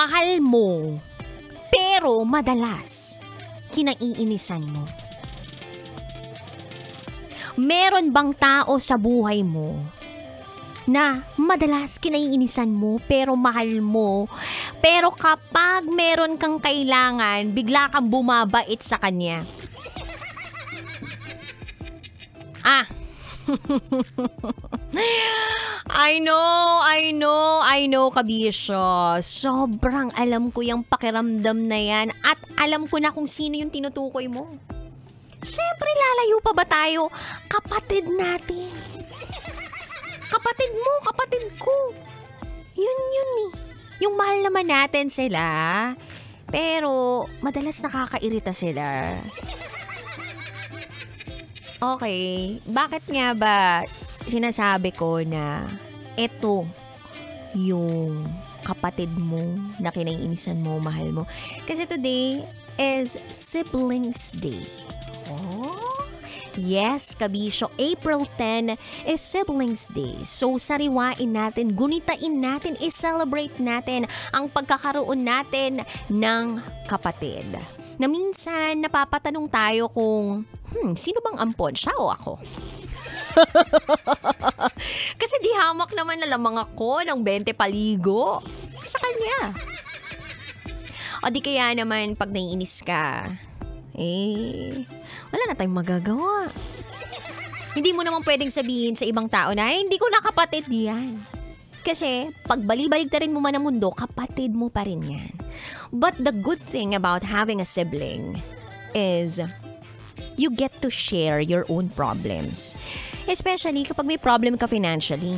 mahal mo, pero madalas kinaiinisan mo? Meron bang tao sa buhay mo na madalas kinaiinisan mo pero mahal mo, pero kapag meron kang kailangan, bigla kang bumabait sa kanya? I know, kabisyo. Sobrang alam ko yung pakiramdam na yan at alam ko na kung sino yung tinutukoy mo. Siyempre, lalayo pa ba tayo? Kapatid natin. Kapatid mo, kapatid ko. Yun eh. Yung mahal naman natin sila, pero madalas nakakairita sila. Okay, bakit nga ba sinasabi ko na ito yung kapatid mo na kinaiinisan mo, mahal mo? Kasi today is Siblings Day. Oh, yes, kabisyo. April 10 is Siblings Day. So, sariwain natin, gunitain natin, i-celebrate natin ang pagkakaroon natin ng kapatid. Na minsan, napapatanong tayo kung, sino bang ampon? Siya o ako? Kasi di hamak naman na lamang ako ng 20 paligo sa kanya. O di kaya naman pag naiinis ka, wala na tayong magagawa. Hindi mo naman pwedeng sabihin sa ibang tao na, hindi ko na kapatid yan. Kasi pag bali-baligtarin mo man ang mundo, kapatid mo pa rin yan. But the good thing about having a sibling is you get to share your own problems. Especially kapag may problem ka financially.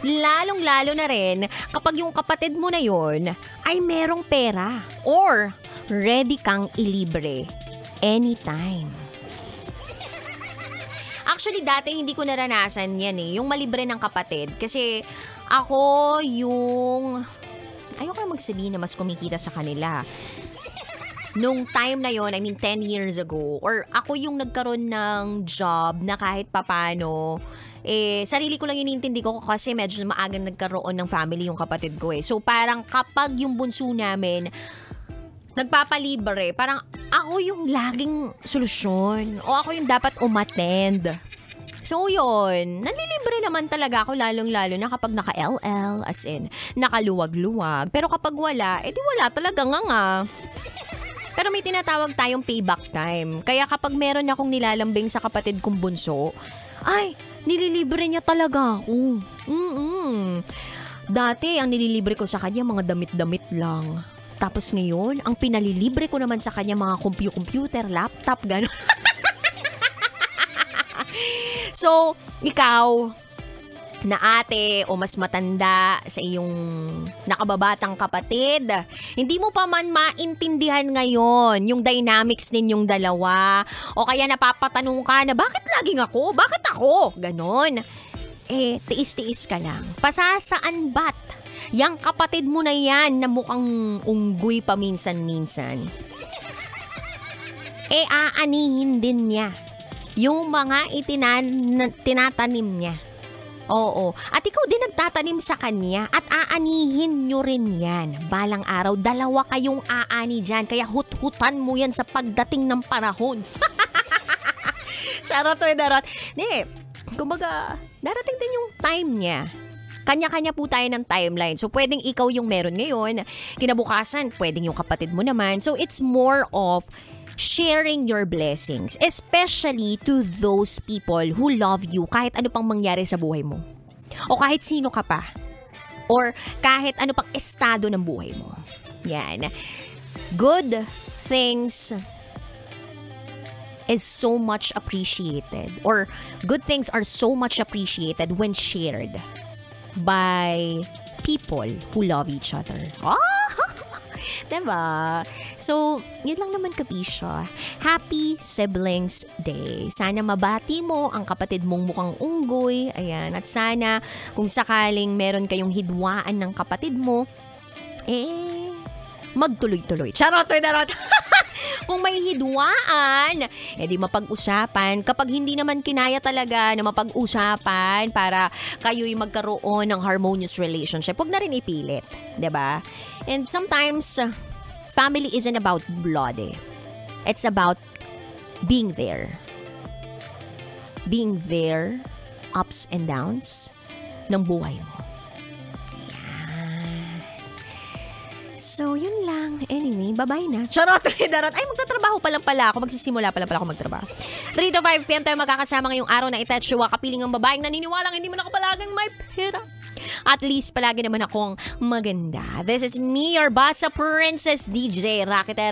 Lalong-lalo na rin kapag yung kapatid mo na yon ay merong pera or ready kang ilibre anytime. Actually, dati hindi ko naranasan yan yung malibre ng kapatid. Kasi ako yung, ayoko na magsabihin na mas kumikita sa kanila. Nung time na yon, I mean 10 years ago, or ako yung nagkaroon ng job na kahit papano, sarili ko lang iniintindi ko kasi medyo maagang nagkaroon ng family yung kapatid ko So parang kapag yung bunso namin nagpapalibre, parang ako yung laging solusyon o ako yung dapat umattend. So yun, nanlilibre naman talaga ako lalong-lalo na kapag naka-LL, as in, nakaluwag-luwag. Pero kapag wala, di wala talaga nga. Pero may tinatawag tayong payback time. Kaya kapag meron akong nilalambing sa kapatid kong bunso, ay, nililibre niya talaga ako. Dati, ang nililibre ko sa kanya, mga damit-damit lang. Tapos ngayon, ang pinalilibre ko naman sa kanya, mga computer, laptop, gano'n. So, ikaw na ate o mas matanda sa iyong nakababatang kapatid, hindi mo pa man maintindihan ngayon yung dynamics ninyong dalawa. O kaya napapatanong ka na bakit laging ako? Bakit ako? Ganon. Tiis-tiis ka lang. Pasasaan ba't yang kapatid mo na yan na mukhang unggoy paminsan-minsan? Aanihin din niya yung mga tinatanim niya. Oo. At ikaw din nagtatanim sa kanya at aanihin nyo rin yan. Balang araw, dalawa kayong aani dyan. Kaya hut-hutan mo yan sa pagdating ng panahon. Charot o darot. Kumbaga, darating din yung time niya. Kanya-kanya po tayo ng timeline. So, pwedeng ikaw yung meron ngayon. Kinabukasan, pwedeng yung kapatid mo naman. So, it's more of sharing your blessings, especially to those people who love you kahit ano pang mangyari sa buhay mo. O kahit sino ka pa. Or kahit ano pang estado ng buhay mo. Yan. Good things is so much appreciated. Or good things are so much appreciated when shared by people who love each other. Diba? So, yun lang naman kabisyo. Happy Siblings Day. Sana mabati mo ang kapatid mong mukhang unggoy. Ayan. At sana kung sakaling meron kayong hidwaan ng kapatid mo, magtuloy-tuloy. Charot, darot. Kung may hidwaan, edi mapag-usapan. Kapag hindi naman kinaya talaga na mapag-usapan para kayo'y magkaroon ng harmonious relationship, huwag na rin ipilit. 'Di ba? And sometimes, family isn't about blood eh. It's about being there. Being there, ups and downs ng buhay mo. So, yun lang. Anyway, bye-bye na. Charot, darot. Ay, magtatrabaho pa lang pala ako. Magsisimula pa lang pala ako magtrabaho. 3 to 5 p.m. tayo magkakasama ngayong araw na itatsywa. Kapiling ang babaeng naniniwalang hindi mo nakapalagang may pera. At least, palagi naman akong maganda. This is me, your Basa Princess DJ Rakitera.